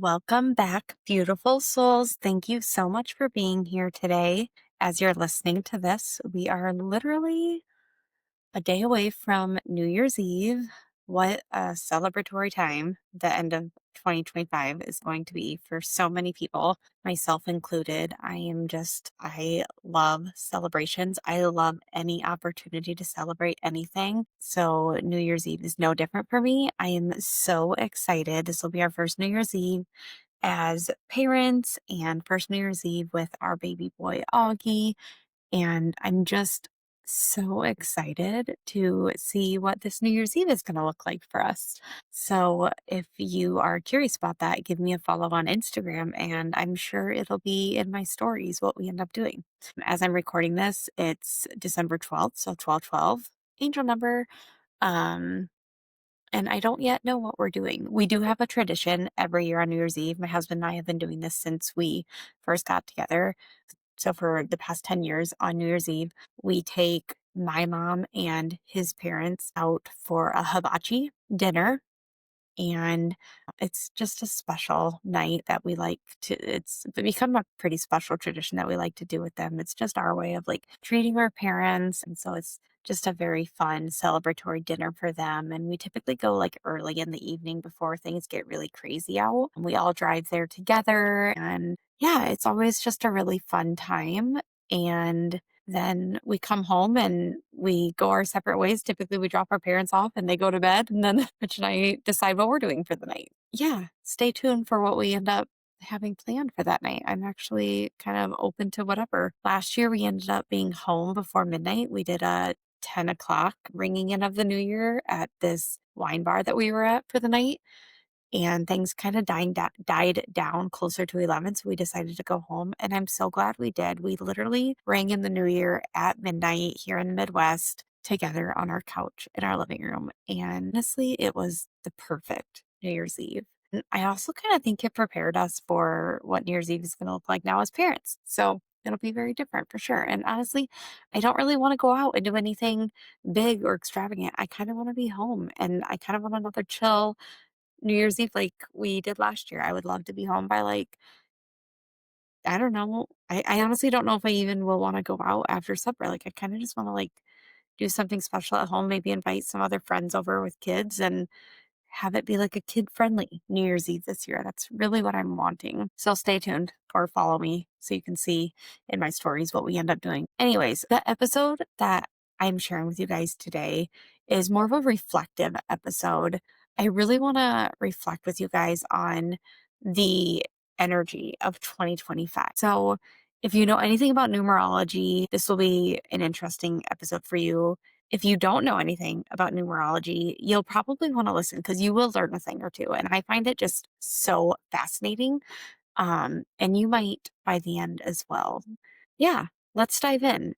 Welcome back, beautiful souls. Thank you so much for being here today. As you're listening to this, we are literally a day away from New Year's Eve. What a celebratory time the end of 2025 is going to be for so many people, myself included. I love celebrations. I love any opportunity to celebrate anything. So, New Year's Eve is no different for me. I am so excited. This will be our first New Year's Eve as parents and first New Year's Eve with our baby boy, Augie. And I'm just so excited to see what this New Year's Eve is going to look like for us. So, if you are curious about that, give me a follow on Instagram, and I'm sure it'll be in my stories what we end up doing. As I'm recording this, it's December 12th, so 1212, angel number. Um, and I don't yet know what we're doing. We do have a tradition every year on New Year's Eve. My husband and I have been doing this since we first got together. So for the past 10 years on New Year's Eve, we take my mom and his parents out for a hibachi dinner, and it's just a special night that we like to it's become a pretty special tradition that we like to do with them. It's just our way of like treating our parents, and so it's just a very fun celebratory dinner for them. And we typically go like early in the evening before things get really crazy out, and we all drive there together. And yeah, it's always just a really fun time. And then we come home and we go our separate ways. Typically, we drop our parents off and they go to bed, and then Mitch and I decide what we're doing for the night. Yeah, stay tuned for what we end up having planned for that night. I'm actually kind of open to whatever. Last year, we ended up being home before midnight. We did a 10 o'clock ringing in of the new year at this wine bar that we were at for the night, and things kind of died down closer to 11, so we decided to go home, and I'm so glad we did. We literally rang in the new year at midnight here in the Midwest together on our couch in our living room, and honestly, it was the perfect New Year's Eve. And I also kind of think it prepared us for what New Year's Eve is going to look like now as parents, so it'll be very different for sure. And honestly, I don't really want to go out and do anything big or extravagant. I kind of want to be home, and I kind of want another chill New Year's Eve like we did last year. I would love to be home by like, I don't know. I honestly don't know if I even will want to go out after supper. Like, I kind of just want to like do something special at home, maybe invite some other friends over with kids and have it be like a kid friendly New Year's Eve this year. That's really what I'm wanting. So stay tuned or follow me so you can see in my stories what we end up doing. Anyways, the episode that I'm sharing with you guys today is more of a reflective episode. I really want to reflect with you guys on the energy of 2025. So, if you know anything about numerology, this will be an interesting episode for you. If you don't know anything about numerology, you'll probably want to listen because you will learn a thing or two. And I find it just so fascinating. And you might by the end as well. Yeah, let's dive in.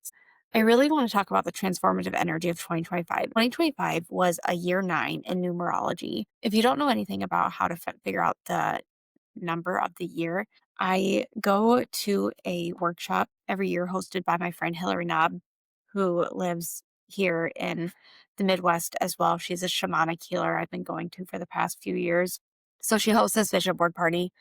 I really want to talk about the transformative energy of 2025. 2025 was a year 9 in numerology. If you don't know anything about how to figure out the number of the year, I go to a workshop every year hosted by my friend Hillary Knob, who lives here in the Midwest as well. She's a shamanic healer I've been going to for the past few years. So she hosts this vision board party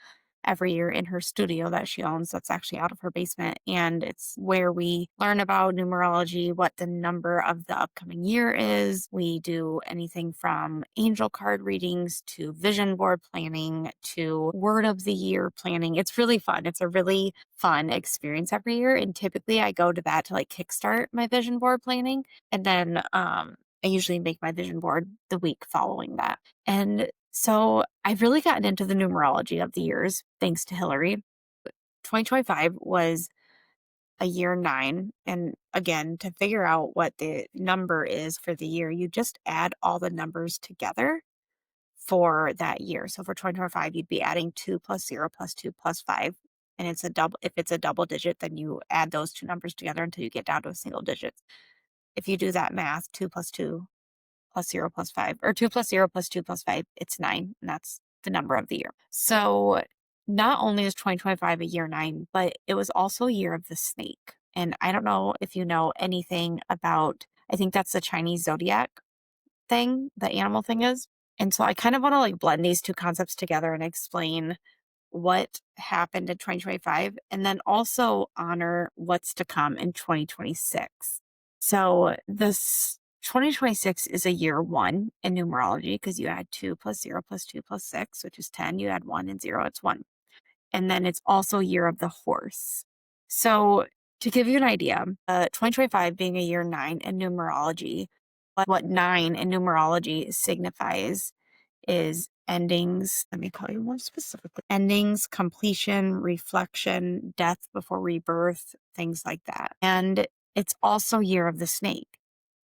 every year in her studio that she owns that's actually out of her basement. And it's where we learn about numerology, what the number of the upcoming year is. We do anything from angel card readings to vision board planning to word of the year planning. It's really fun. It's a really fun experience every year. And typically I go to that to like kickstart my vision board planning. And then I usually make my vision board the week following that. And so I've really gotten into the numerology of the years, thanks to Hillary. 2025 was a year 9. And again, to figure out what the number is for the year, you just add all the numbers together for that year. So for 2025, you'd be adding 2 plus 0 plus 2 plus 5. And it's a double. If it's a double digit, then you add those two numbers together until you get down to a single digit. If you do that math, 2 plus 2 plus 0 plus 5, or 2 plus 0 plus 2 plus 5, it's 9. And that's the number of the year. So not only is 2025 a year 9, but it was also a year of the snake. And I don't know if you know anything about, I think that's the Chinese zodiac thing, the animal thing is. And so I kind of want to like blend these two concepts together and explain what happened in 2025 and then also honor what's to come in 2026. So this 2026 is a year one in numerology because you add 2 plus 0 plus 2 plus 6, which is 10. You add 1 and 0, it's 1. And then it's also year of the horse. So to give you an idea, 2025 being a year 9 in numerology, what 9 in numerology signifies is endings. Let me call you more specifically. Endings, completion, reflection, death before rebirth, things like that. And it's also year of the snake.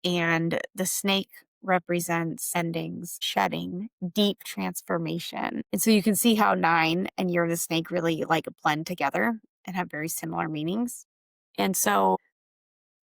And the snake represents endings, shedding, deep transformation. And so you can see how 9 and year of the snake really like blend together and have very similar meanings. And so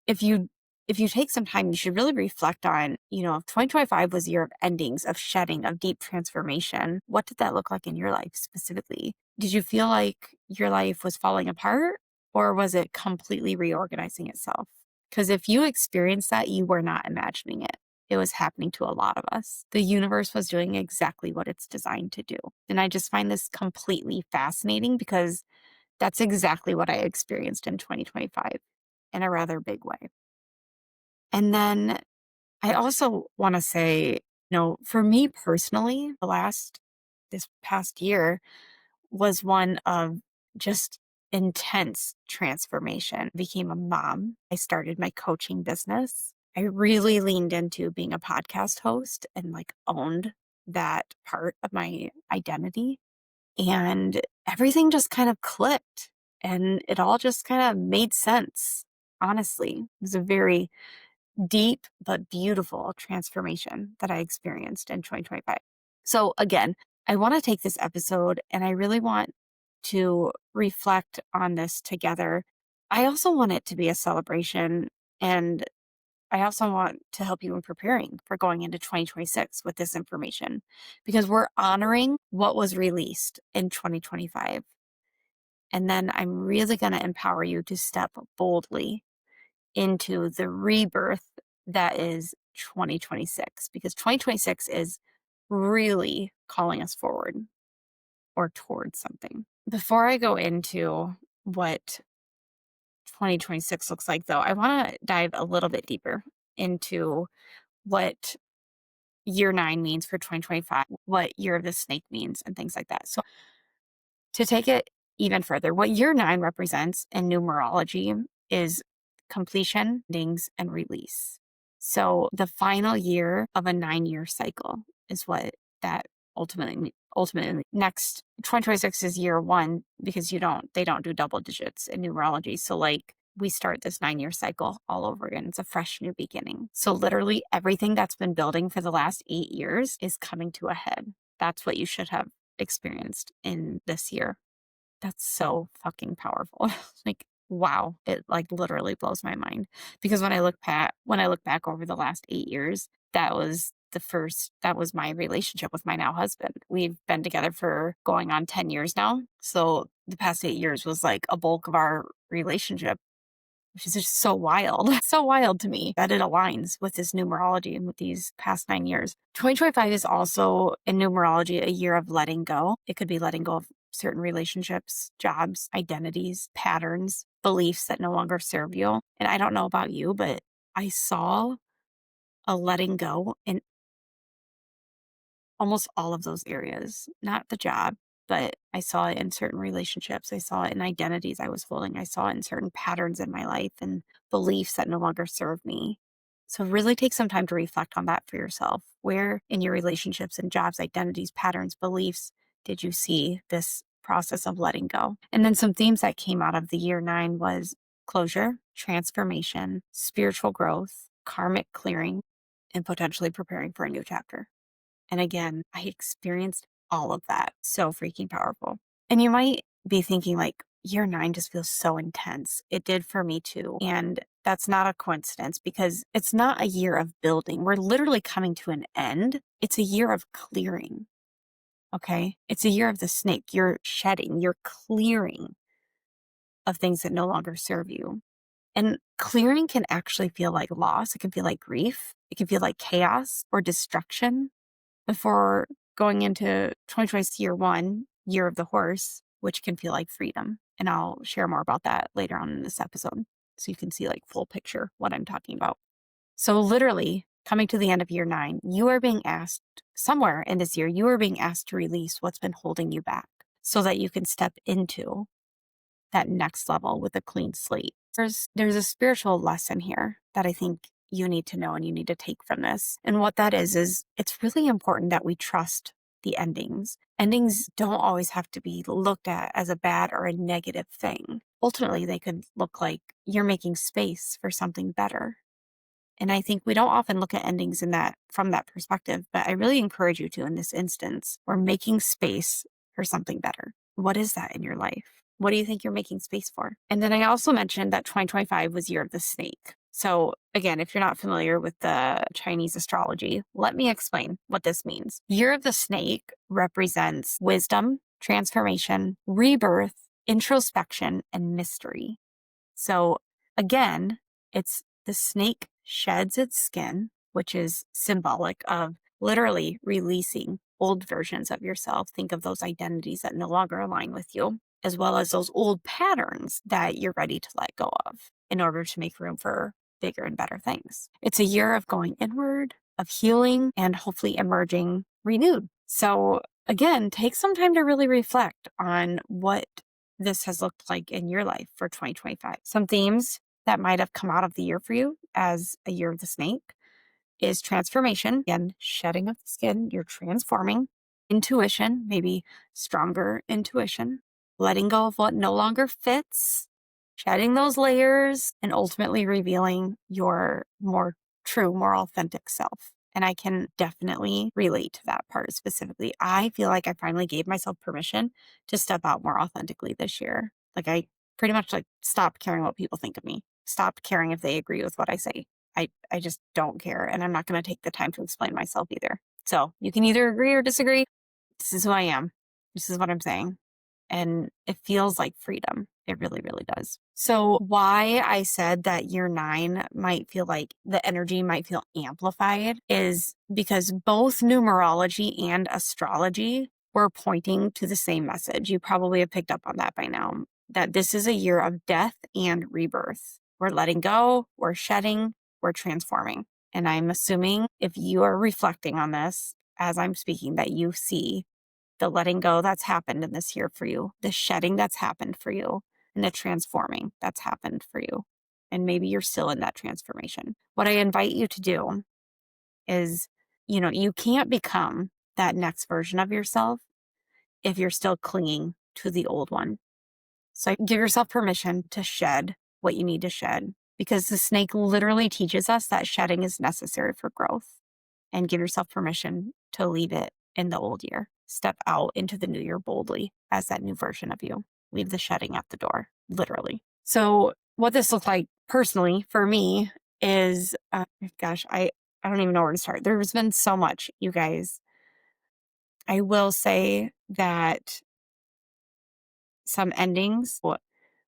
if you take some time, you should really reflect on, if 2025 was a year of endings, of shedding, of deep transformation, what did that look like in your life specifically? Did you feel like your life was falling apart or was it completely reorganizing itself? Because if you experienced that, you were not imagining it. It was happening to a lot of us. The universe was doing exactly what it's designed to do. And I just find this completely fascinating because that's exactly what I experienced in 2025 in a rather big way. And then I also want to say, for me personally, this past year was one of just intense transformation. I became a mom. I started my coaching business. I really leaned into being a podcast host and like owned that part of my identity. And everything just kind of clicked and it all just kind of made sense. Honestly, it was a very deep but beautiful transformation that I experienced in 2025. So again, I want to take this episode and I really want to reflect on this together. I also want it to be a celebration and I also want to help you in preparing for going into 2026 with this information because we're honoring what was released in 2025. And then I'm really going to empower you to step boldly into the rebirth that is 2026 because 2026 is really calling us forward or towards something. Before I go into what 2026 looks like, though, I want to dive a little bit deeper into what year 9 means for 2025, what year of the snake means, and things like that. So, to take it even further, what year 9 represents in numerology is completion, endings, and release. So the final year of a 9-year cycle is what that ultimately next 2026 is year 1 because they don't do double digits in numerology. So like we start this 9-year cycle all over again. It's a fresh new beginning. So literally everything that's been building for the last 8 years is coming to a head. That's what you should have experienced in this year. That's so fucking powerful. Like, wow, it like literally blows my mind. Because when I look back over the last 8 years, that was my relationship with my now husband. We've been together for going on 10 years now. So the past 8 years was like a bulk of our relationship, which is just so wild. So wild to me that it aligns with this numerology and with these past 9 years. 2025 is also in numerology a year of letting go. It could be letting go of certain relationships, jobs, identities, patterns, beliefs that no longer serve you. And I don't know about you, but I saw a letting go in almost all of those areas, not the job, but I saw it in certain relationships. I saw it in identities I was holding. I saw it in certain patterns in my life and beliefs that no longer serve me. So really take some time to reflect on that for yourself. Where in your relationships and jobs, identities, patterns, beliefs did you see this process of letting go? And then some themes that came out of the year 9 was closure, transformation, spiritual growth, karmic clearing, and potentially preparing for a new chapter. And again, I experienced all of that. So freaking powerful. And you might be thinking like, year 9 just feels so intense. It did for me too. And that's not a coincidence because it's not a year of building. We're literally coming to an end. It's a year of clearing. Okay. It's a year of the snake. You're shedding, you're clearing of things that no longer serve you. And clearing can actually feel like loss. It can feel like grief. It can feel like chaos or destruction. Before going into 2020 year 1, year of the horse, which can feel like freedom. And I'll share more about that later on in this episode. So you can see like full picture what I'm talking about. So literally coming to the end of year 9, you are being asked somewhere in this year, you are being asked to release what's been holding you back so that you can step into that next level with a clean slate. There's a spiritual lesson here that I think you need to know and you need to take from this. And what that is it's really important that we trust the endings. Endings don't always have to be looked at as a bad or a negative thing. Ultimately, they could look like you're making space for something better. And I think we don't often look at endings in that from that perspective, but I really encourage you to in this instance. We're making space for something better. What is that in your life? What do you think you're making space for? And then I also mentioned that 2025 was year of the snake. So again, if you're not familiar with the Chinese astrology, let me explain what this means. Year of the snake represents wisdom, transformation, rebirth, introspection, and mystery. So again, it's the snake sheds its skin, which is symbolic of literally releasing old versions of yourself. Think of those identities that no longer align with you, as well as those old patterns that you're ready to let go of in order to make room for bigger and better things. It's a year of going inward, of healing, and hopefully emerging renewed. So again, take some time to really reflect on what this has looked like in your life for 2025. Some themes that might have come out of the year for you as a year of the snake is transformation. Again, shedding of the skin, you're transforming. Intuition, maybe stronger intuition. Letting go of what no longer fits, shedding those layers, and ultimately revealing your more true, more authentic self. And I can definitely relate to that part specifically. I feel like I finally gave myself permission to step out more authentically this year. Like I pretty much like stopped caring what people think of me, stopped caring if they agree with what I say. I just don't care. And I'm not going to take the time to explain myself either. So you can either agree or disagree. This is who I am. This is what I'm saying. And it feels like freedom. It really, really does. So why I said that year 9 might feel like the energy might feel amplified is because both numerology and astrology were pointing to the same message. You probably have picked up on that by now, that this is a year of death and rebirth. We're letting go, we're shedding, we're transforming. And I'm assuming if you are reflecting on this as I'm speaking, that you see the letting go that's happened in this year for you, the shedding that's happened for you, and the transforming that's happened for you. And maybe you're still in that transformation. What I invite you to do is, you can't become that next version of yourself if you're still clinging to the old one. So give yourself permission to shed what you need to shed, because the snake literally teaches us that shedding is necessary for growth. And give yourself permission to leave it in the old year. Step out into the new year boldly as that new version of you. Leave the shedding at the door, literally. So what this looked like personally for me is, I don't even know where to start. There's been so much, you guys. I will say that some endings,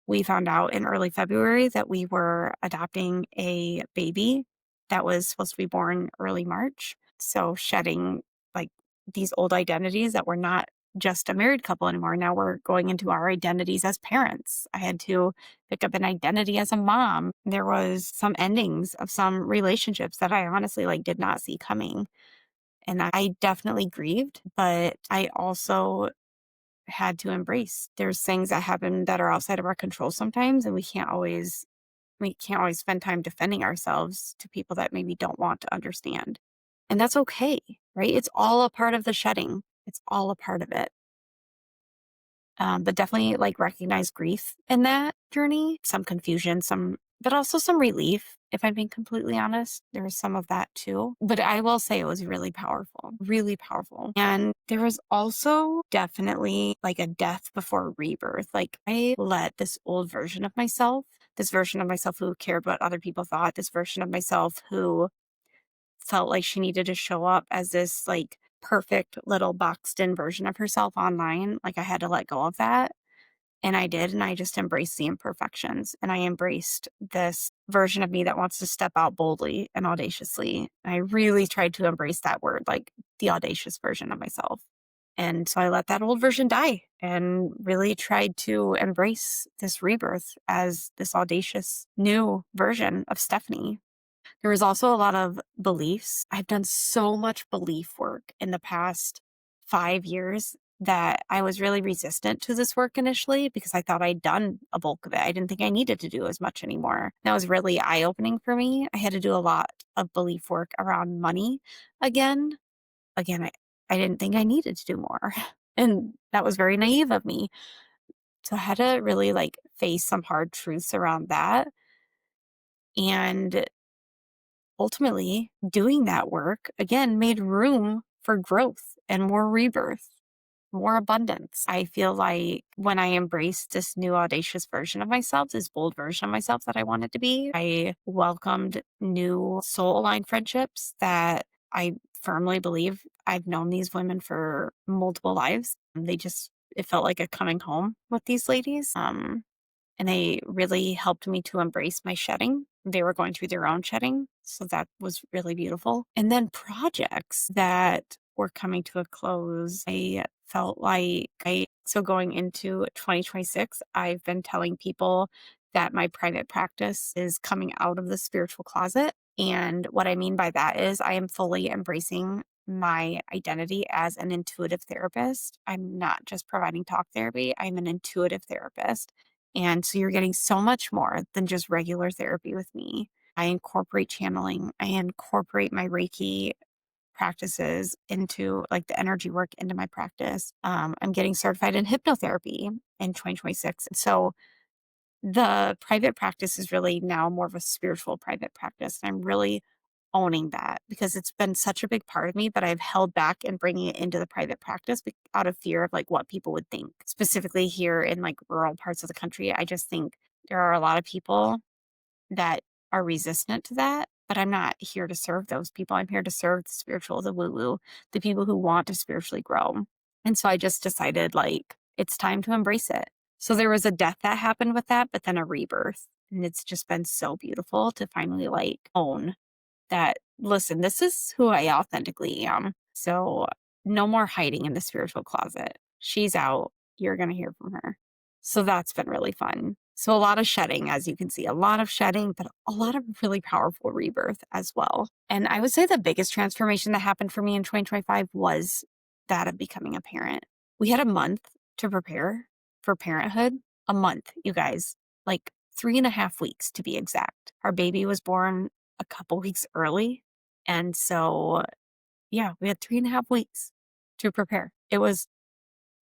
we found out in early February that we were adopting a baby that was supposed to be born early March. So shedding like these old identities that we're not just a married couple anymore. Now we're going into our identities as parents. I had to pick up an identity as a mom. There was some endings of some relationships that I honestly did not see coming. And I definitely grieved, but I also had to embrace. There's things that happen that are outside of our control sometimes, and we can't always spend time defending ourselves to people that maybe don't want to understand. And that's okay, right? It's all a part of the shedding. It's all a part of it. But definitely recognize grief in that journey, some confusion, but also some relief. If I'm being completely honest, there was some of that too. But I will say it was really powerful, really powerful. And there was also definitely a death before rebirth. I let this old version of myself, this version of myself who cared what other people thought, this version of myself who felt like she needed to show up as this perfect little boxed in version of herself online. I had to let go of that. And I did. And I just embraced the imperfections. And I embraced this version of me that wants to step out boldly and audaciously. And I really tried to embrace that word, the audacious version of myself. And so I let that old version die and really tried to embrace this rebirth as this audacious new version of Stephanie. There was also a lot of beliefs. I've done so much belief work in the past 5 years that I was really resistant to this work initially because I thought I'd done a bulk of it. I didn't think I needed to do as much anymore. That was really eye opening for me. I had to do a lot of belief work around money again. I didn't think I needed to do more. And that was very naive of me. So I had to really like face some hard truths around that. And ultimately, doing that work again made room for growth and more rebirth, more abundance. I feel like when I embraced this new audacious version of myself, this bold version of myself that I wanted to be, I welcomed new soul aligned friendships that I firmly believe I've known these women for multiple lives. It felt like a coming home with these ladies. And they really helped me to embrace my shedding. They were going through their own shedding. So that was really beautiful. And then projects that were coming to a close. I felt like so going into 2026, I've been telling people that my private practice is coming out of the spiritual closet. And what I mean by that is I am fully embracing my identity as an intuitive therapist. I'm not just providing talk therapy, I'm an intuitive therapist. And so you're getting so much more than just regular therapy with me. I incorporate channeling, I incorporate my Reiki practices into like the energy work into my practice. I'm getting certified in hypnotherapy in 2026. So the private practice is really now more of a spiritual private practice. And I'm really owning that because it's been such a big part of me, but I've held back in bringing it into the private practice out of fear of like what people would think. Specifically here in like rural parts of the country, I just think there are a lot of people that are resistant to that, but I'm not here to serve those people. I'm here to serve the spiritual, the woo woo, the people who want to spiritually grow. And so I just decided like it's time to embrace it. So there was a death that happened with that, but then a rebirth. And it's just been so beautiful to finally like own that, listen, this is who I authentically am. So no more hiding in the spiritual closet. She's out. You're going to hear from her. So that's been really fun. So a lot of shedding, as you can see, a lot of shedding, but a lot of really powerful rebirth as well. And I would say the biggest transformation that happened for me in 2025 was that of becoming a parent. We had a month to prepare for parenthood. A month, you guys, like 3.5 weeks to be exact. Our baby was born a couple weeks early. And so, yeah, we had 3.5 weeks to prepare. It was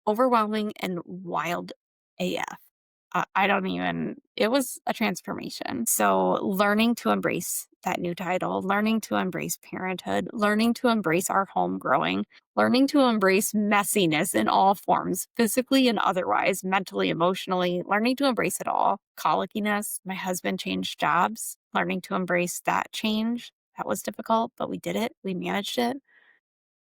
overwhelming and wild AF. I don't even, it was a transformation. So, learning to embrace that new title, learning to embrace parenthood, learning to embrace our home growing, learning to embrace messiness in all forms, physically and otherwise, mentally, emotionally, learning to embrace it all. Colickiness, my husband changed jobs, learning to embrace that change. That was difficult, but we did it. We managed it.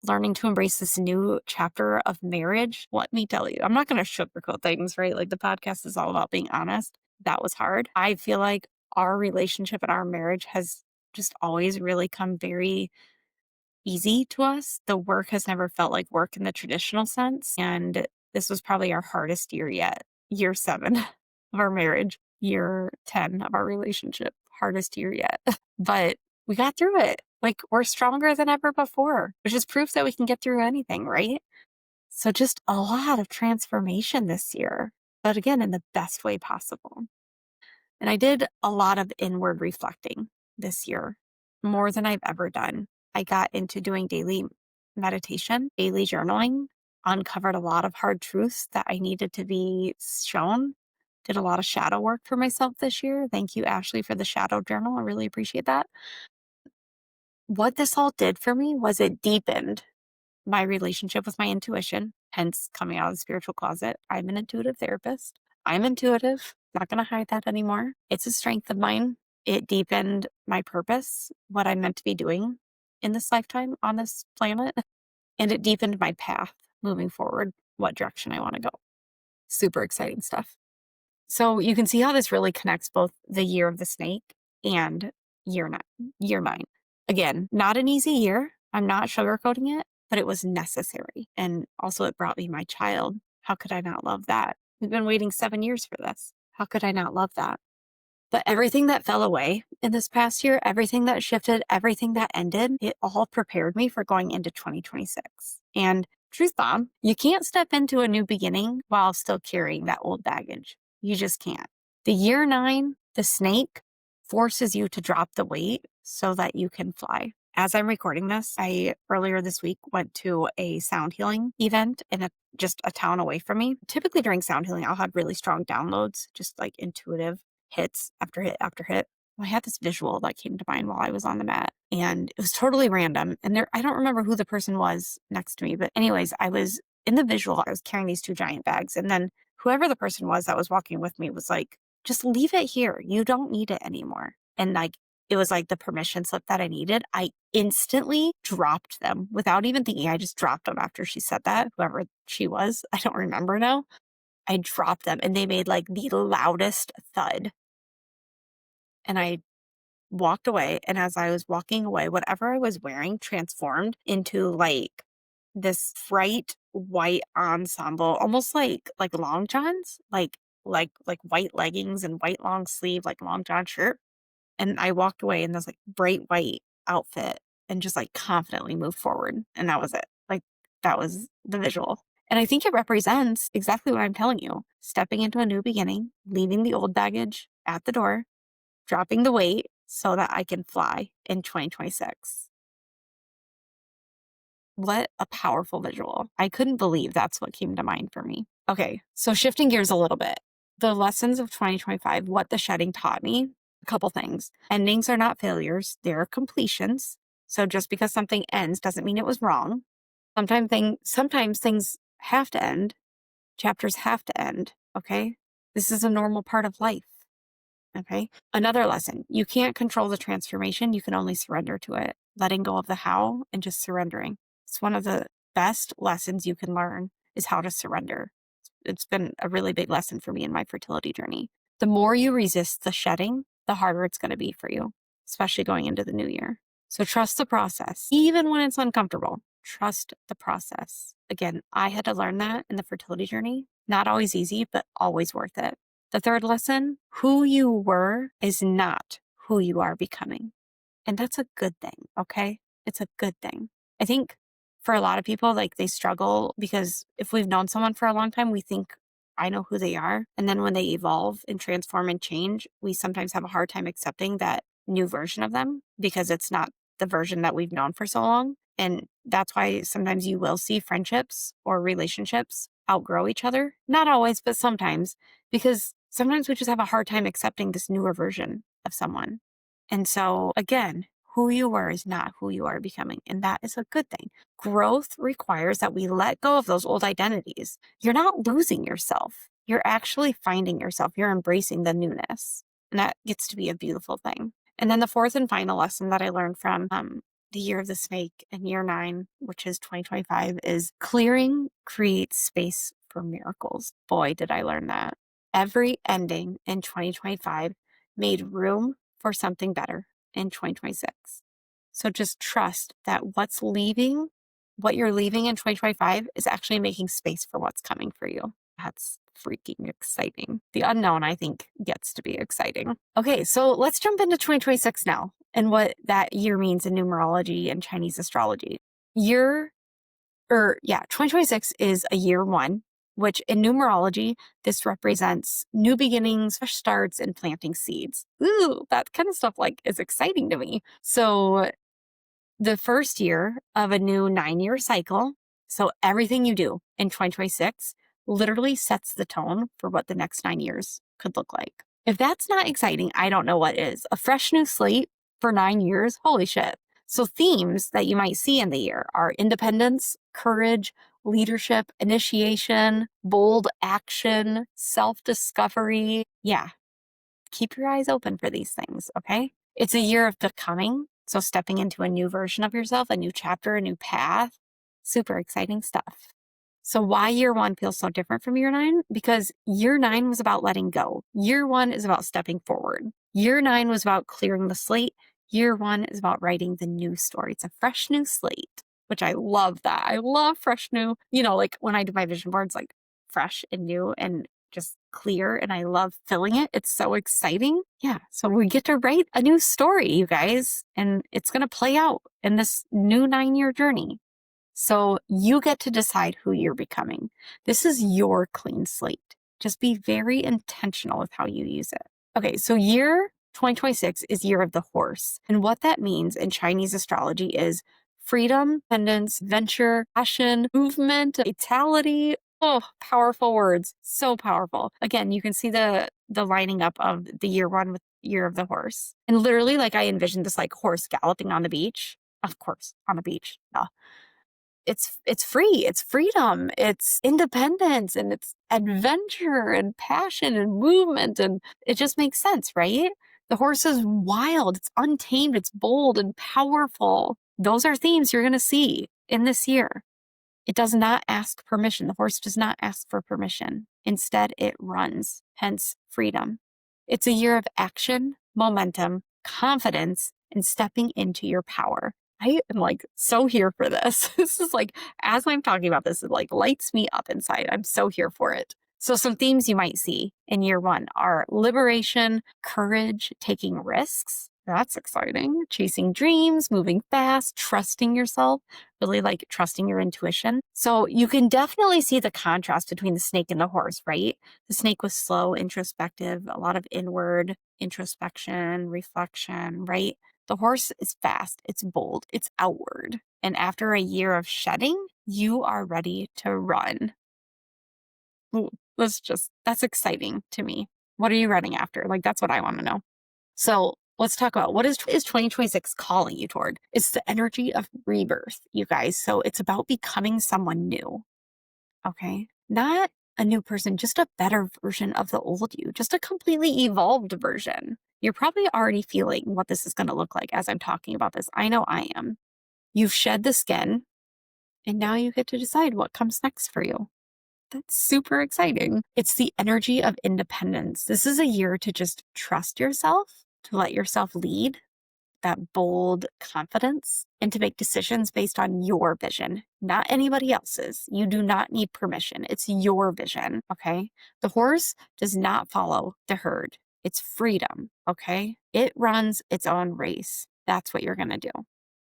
Learning to embrace this new chapter of marriage. Let me tell you, I'm not going to sugarcoat things, right? Like the podcast is all about being honest. That was hard. I feel like our relationship and our marriage has just always really come very easy to us. The work has never felt like work in the traditional sense. And this was probably our hardest year yet. Year 7 of our marriage, year 10 of our relationship, hardest year yet. But we got through it. Like we're stronger than ever before, which is proof that we can get through anything, right? So just a lot of transformation this year, but again, in the best way possible. And I did a lot of inward reflecting this year, more than I've ever done. I got into doing daily meditation, daily journaling, uncovered a lot of hard truths that I needed to be shown. Did a lot of shadow work for myself this year. Thank you, Ashley, for the shadow journal. I really appreciate that. What this all did for me was it deepened my relationship with my intuition, hence coming out of the spiritual closet. I'm an intuitive therapist. I'm intuitive. Not going to hide that anymore. It's a strength of mine. It deepened my purpose, what I'm meant to be doing in this lifetime on this planet, and it deepened my path moving forward, what direction I want to go. Super exciting stuff. So you can see how this really connects both the year of the snake and year 9. Again, not an easy year. I'm not sugarcoating it. but it was necessary. And also, it brought me my child. How could I not love that? We've been waiting 7 years for this. How could I not love that? But everything that fell away in this past year, everything that shifted, everything that ended, it all prepared me for going into 2026. And truth bomb, you can't step into a new beginning while still carrying that old baggage. You just can't. The year 9, the snake, forces you to drop the weight so that you can fly. As I'm recording this, I earlier this week went to a sound healing event in just a town away from me. Typically during sound healing, I'll have really strong downloads, just like intuitive hits after hit after hit. I had this visual that came to mind while I was on the mat, and it was totally random. And I don't remember who the person was next to me, but anyways, I was in the visual. I was carrying these 2 giant bags, and then whoever the person was that was walking with me was like, just leave it here. You don't need it anymore. And like, it was like the permission slip that I needed. I instantly dropped them without even thinking. I just dropped them after she said that, whoever she was. I don't remember now. I dropped them and they made like the loudest thud. And I walked away. And as I was walking away, whatever I was wearing transformed into like this bright white ensemble, almost like long johns, like white leggings and white long sleeve, like long john shirt. And I walked away in this like bright white outfit and just like confidently moved forward. And that was it. Like that was the visual. And I think it represents exactly what I'm telling you. Stepping into a new beginning, leaving the old baggage at the door, dropping the weight so that I can fly in 2026. What a powerful visual. I couldn't believe that's what came to mind for me. Okay, so shifting gears a little bit. The lessons of 2025, what the shedding taught me, a couple things. Endings are not failures, they're completions. So just because something ends doesn't mean it was wrong. Sometimes things have to end. Chapters have to end, okay? This is a normal part of life. Okay. Another lesson, you can't control the transformation. You can only surrender to it, letting go of the how and just surrendering. It's one of the best lessons you can learn is how to surrender. It's been a really big lesson for me in my fertility journey. The more you resist the shedding, the harder it's going to be for you, especially going into the new year. So trust the process, even when it's uncomfortable. Trust the process. Again, I had to learn that in the fertility journey. Not always easy, but always worth it. The third lesson, who you were is not who you are becoming. And that's a good thing, okay? It's a good thing. I think for a lot of people, like they struggle because if we've known someone for a long time, we think, I know who they are. And then when they evolve and transform and change, we sometimes have a hard time accepting that new version of them because it's not the version that we've known for so long. And that's why sometimes you will see friendships or relationships outgrow each other. Not always, but sometimes, because sometimes we just have a hard time accepting this newer version of someone. And so again, who you were is not who you are becoming. And that is a good thing. Growth requires that we let go of those old identities. You're not losing yourself. You're actually finding yourself. You're embracing the newness. And that gets to be a beautiful thing. And then the fourth and final lesson that I learned from the year of the snake and year 9, which is 2025, is clearing creates space for miracles. Boy, did I learn that. Every ending in 2025 made room for something better in 2026. So just trust that what you're leaving in 2025 is actually making space for what's coming for you. That's freaking exciting. The unknown, I think, gets to be exciting. Okay, so let's jump into 2026 now and what that year means in numerology and Chinese astrology. 2026 is a year 1, which in numerology, this represents new beginnings, fresh starts, and planting seeds. Ooh, that kind of stuff is exciting to me. So the first year of a new 9-year cycle, so everything you do in 2026 literally sets the tone for what the next 9 years could look like. If that's not exciting, I don't know what is. A fresh new slate for 9 years, holy shit. So themes that you might see in the year are independence, courage, leadership, initiation, bold action, self-discovery. Yeah, keep your eyes open for these things, okay? It's a year of becoming, so stepping into a new version of yourself, a new chapter, a new path. Super exciting stuff. So why year 1 feels so different from year 9? Because year 9 was about letting go. Year 1 is about stepping forward. Year 9 was about clearing the slate. Year 1 is about writing the new story. It's a fresh new slate. which I love that. I love fresh new, like when I do my vision boards, like fresh and new and just clear. And I love filling it. It's so exciting. Yeah. So we get to write a new story, you guys, and it's going to play out in this new 9-year journey. So you get to decide who you're becoming. This is your clean slate. Just be very intentional with how you use it. Okay, so year 2026 is year of the horse. And what that means in Chinese astrology is freedom, independence, venture, passion, movement, vitality. Oh, powerful words. So powerful. Again, you can see the lining up of the year one with year of the horse. And literally, like I envisioned this like horse galloping on the beach. Of course, on the beach. No, it's free, it's freedom, it's independence, and it's adventure and passion and movement, and it just makes sense, right? The horse is wild, it's untamed, it's bold and powerful. Those are themes you're going to see in this year. It does not ask permission. The horse does not ask for permission. Instead, it runs, hence freedom. It's a year of action, momentum, confidence, and stepping into your power. I am like so here for this. This is like, as I'm talking about this, it like lights me up inside. I'm so here for it. So some themes you might see in year one are liberation, courage, taking risks. That's exciting. Chasing dreams, moving fast, trusting yourself, really like trusting your intuition. So you can definitely see the contrast between the snake and the horse, right? The snake was slow, introspective, a lot of inward introspection, reflection, right? The horse is fast, it's bold, it's outward. And after a year of shedding, you are ready to run. Ooh, that's exciting to me. What are you running after? Like, that's what I want to know. So let's talk about what is 2026 calling you toward? It's the energy of rebirth, you guys. So it's about becoming someone new. Okay. Not a new person, just a better version of the old you, just a completely evolved version. You're probably already feeling what this is going to look like as I'm talking about this. I know I am. You've shed the skin, and now you get to decide what comes next for you. That's super exciting. It's the energy of independence. This is a year to just trust yourself, to let yourself lead, that bold confidence, and to make decisions based on your vision, not anybody else's. You do not need permission. It's your vision, okay? The horse does not follow the herd. It's freedom, okay? It runs its own race. That's what you're going to do.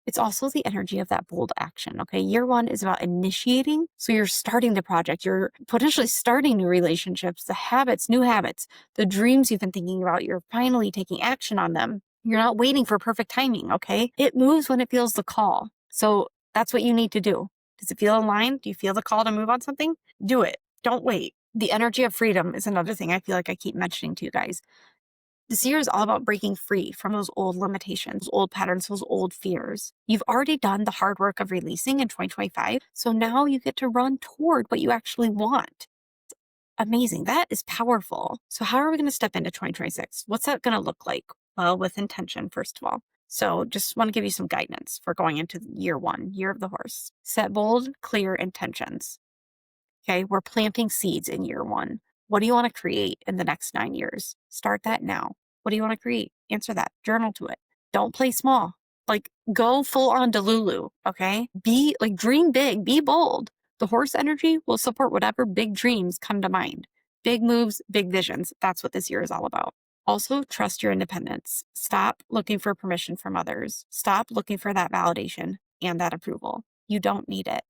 It's also the energy of that bold action, okay? Year one is about initiating. So you're starting the project. You're potentially starting new relationships, the habits, new habits, the dreams you've been thinking about. You're finally taking action on them. You're not waiting for perfect timing, okay? It moves when it feels the call. So that's what you need to do. Does it feel aligned? Do you feel the call to move on something? Do it. Don't wait. The energy of freedom is another thing I feel like I keep mentioning to you guys. This year is all about breaking free from those old limitations, old patterns, those old fears. You've already done the hard work of releasing in 2025. So now you get to run toward what you actually want. Amazing. That is powerful. So how are we going to step into 2026? What's that going to look like? Well, with intention, first of all. So just want to give you some guidance for going into year one, year of the horse. Set bold, clear intentions. Okay, we're planting seeds in year one. What do you want to create in the next 9 years? Start that now. What do you want to create? Answer that. Journal to it. Don't play small. Like, go full on Delulu, okay? Be like, dream big, be bold. The horse energy will support whatever big dreams come to mind. Big moves, big visions. That's what this year is all about. Also, trust your independence. Stop looking for permission from others. Stop looking for that validation and that approval. You don't need it.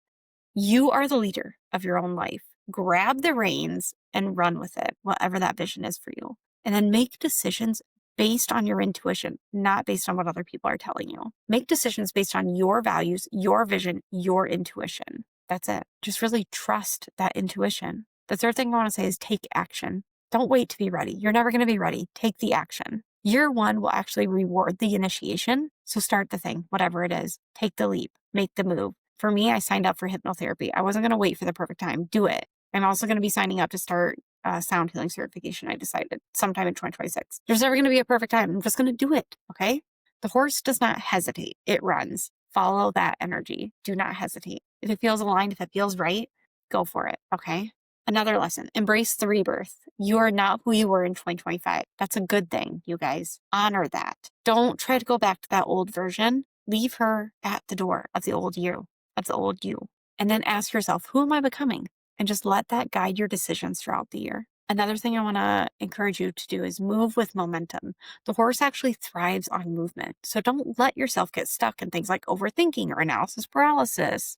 You are the leader of your own life. Grab the reins and run with it, whatever that vision is for you. And then make decisions based on your intuition, not based on what other people are telling you. Make decisions based on your values, your vision, your intuition. That's it. Just really trust that intuition. The third thing I want to say is take action. Don't wait to be ready. You're never going to be ready. Take the action. Year one will actually reward the initiation. So start the thing, whatever it is. Take the leap, make the move. For me, I signed up for hypnotherapy. I wasn't going to wait for the perfect time. Do it. I'm also going to be signing up to start sound healing certification. I decided sometime in 2026. There's never going to be a perfect time. I'm just going to do it. Okay. The horse does not hesitate. It runs. Follow that energy. Do not hesitate. If it feels aligned, if it feels right, go for it. Okay. Another lesson, embrace the rebirth. You are not who you were in 2025. That's a good thing, you guys. Honor that. Don't try to go back to that old version. Leave her at the door of the old you. That's the old you. And then ask yourself, who am I becoming? And just let that guide your decisions throughout the year. Another thing I want to encourage you to do is move with momentum. The horse actually thrives on movement. So don't let yourself get stuck in things like overthinking or analysis paralysis.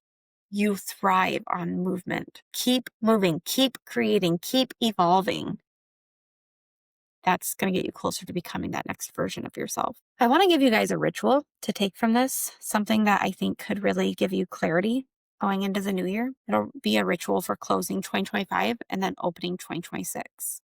You thrive on movement. Keep moving, keep creating, keep evolving. That's going to get you closer to becoming that next version of yourself. I want to give you guys a ritual to take from this, something that I think could really give you clarity going into the new year. It'll be a ritual for closing 2025 and then opening 2026.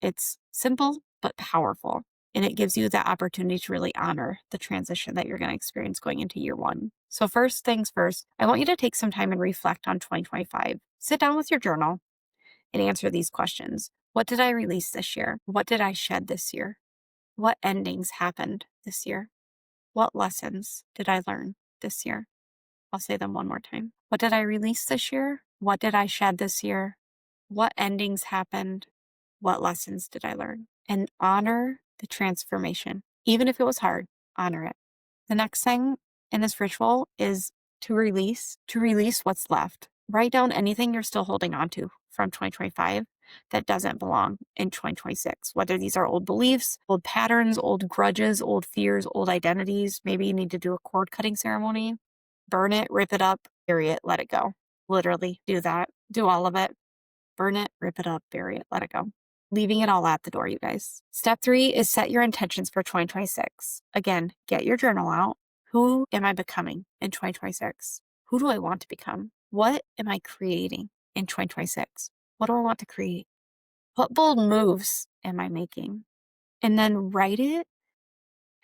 It's simple but powerful, and it gives you the opportunity to really honor the transition that you're going to experience going into year one. So first things first, I want you to take some time and reflect on 2025. Sit down with your journal and answer these questions. What did I release this year? What did I shed this year? What endings happened this year? What lessons did I learn this year? I'll say them one more time. What did I release this year? What did I shed this year? What endings happened? What lessons did I learn? And honor the transformation. Even if it was hard, honor it. The next thing in this ritual is to release what's left. Write down anything you're still holding on to from 2025 that doesn't belong in 2026, whether these are old beliefs, old patterns, old grudges, old fears, old identities. Maybe you need to do a cord cutting ceremony, burn it, rip it up, bury it, let it go. Literally do that. Do all of it. Burn it, rip it up, bury it, let it go. Leaving it all at the door, you guys. Step 3 is set your intentions for 2026. Again, get your journal out. Who am I becoming in 2026? Who do I want to become? What am I creating in 2026? What do I want to create? What bold moves am I making? And then write it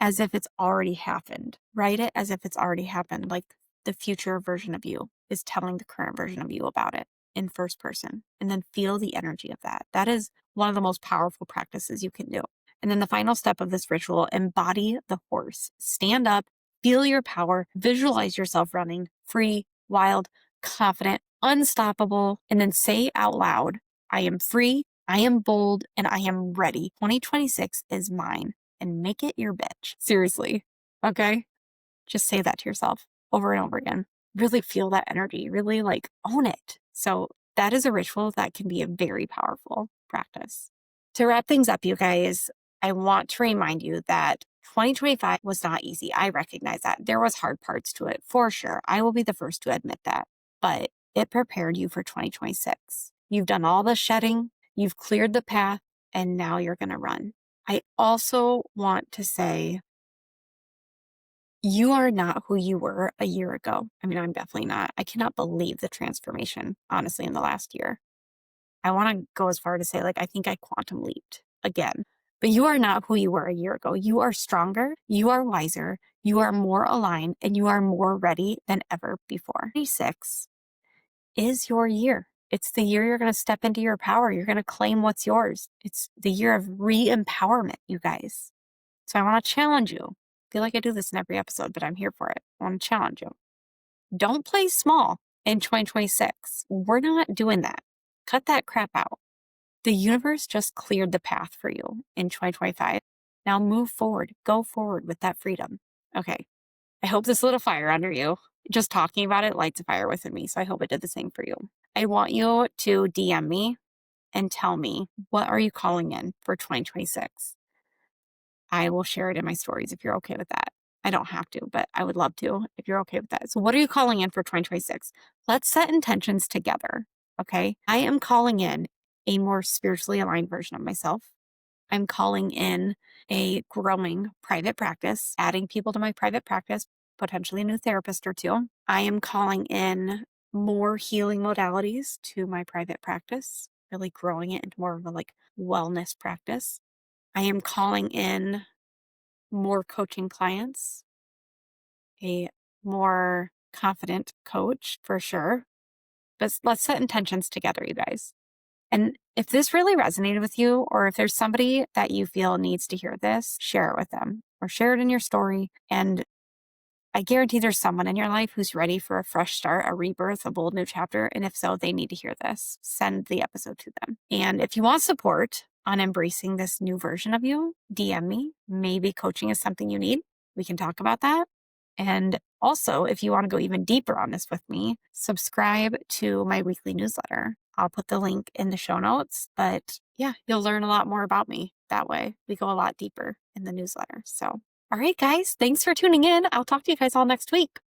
as if it's already happened. Write it as if it's already happened, like the future version of you is telling the current version of you about it in first person. And then feel the energy of that. That is one of the most powerful practices you can do. And then the final step of this ritual, embody the horse. Stand up, feel your power, visualize yourself running free, wild, confident, unstoppable, and then say out loud, I am free, I am bold, and I am ready. 2026 is mine. And make it your bitch. Seriously. Okay? Just say that to yourself over and over again. Really feel that energy. Really own it. So that is a ritual that can be a very powerful practice. To wrap things up, you guys, I want to remind you that 2025 was not easy. I recognize that. There was hard parts to it for sure. I will be the first to admit that. But it prepared you for 2026. You've done all the shedding. You've cleared the path. And now you're going to run. I also want to say, you are not who you were a year ago. I mean, I'm definitely not. I cannot believe the transformation, honestly, in the last year. I want to go as far to say, I think I quantum leaped again. But you are not who you were a year ago. You are stronger, you are wiser, you are more aligned, and you are more ready than ever before. 26 is your year. It's the year you're going to step into your power. You're going to claim what's yours. It's the year of re-empowerment, you guys. So I want to challenge you. I feel like I do this in every episode, but I'm here for it. I want to challenge you. Don't play small in 2026. We're not doing that. Cut that crap out. The universe just cleared the path for you in 2025. Now move forward. Go forward with that freedom. Okay. I hope this lit a fire under you. Just talking about it lights a fire within me. So I hope it did the same for you. I want you to DM me and tell me, what are you calling in for 2026? I will share it in my stories if you're okay with that. I don't have to, but I would love to if you're okay with that. So what are you calling in for 2026? Let's set intentions together, okay? I am calling in a more spiritually aligned version of myself. I'm calling in a growing private practice, adding people to my private practice, potentially a new therapist or two. I am calling in more healing modalities to my private practice, really growing it into more of a wellness practice. I am calling in more coaching clients, a more confident coach for sure. But let's set intentions together, you guys. And if this really resonated with you, or if there's somebody that you feel needs to hear this, share it with them or share it in your story. And I guarantee there's someone in your life who's ready for a fresh start, a rebirth, a bold new chapter. And if so, they need to hear this. Send the episode to them. And if you want support on embracing this new version of you, DM me. Maybe coaching is something you need. We can talk about that. And also, if you want to go even deeper on this with me, subscribe to my weekly newsletter. I'll put the link in the show notes, but yeah, you'll learn a lot more about me that way. We go a lot deeper in the newsletter. So, all right, guys, thanks for tuning in. I'll talk to you guys all next week.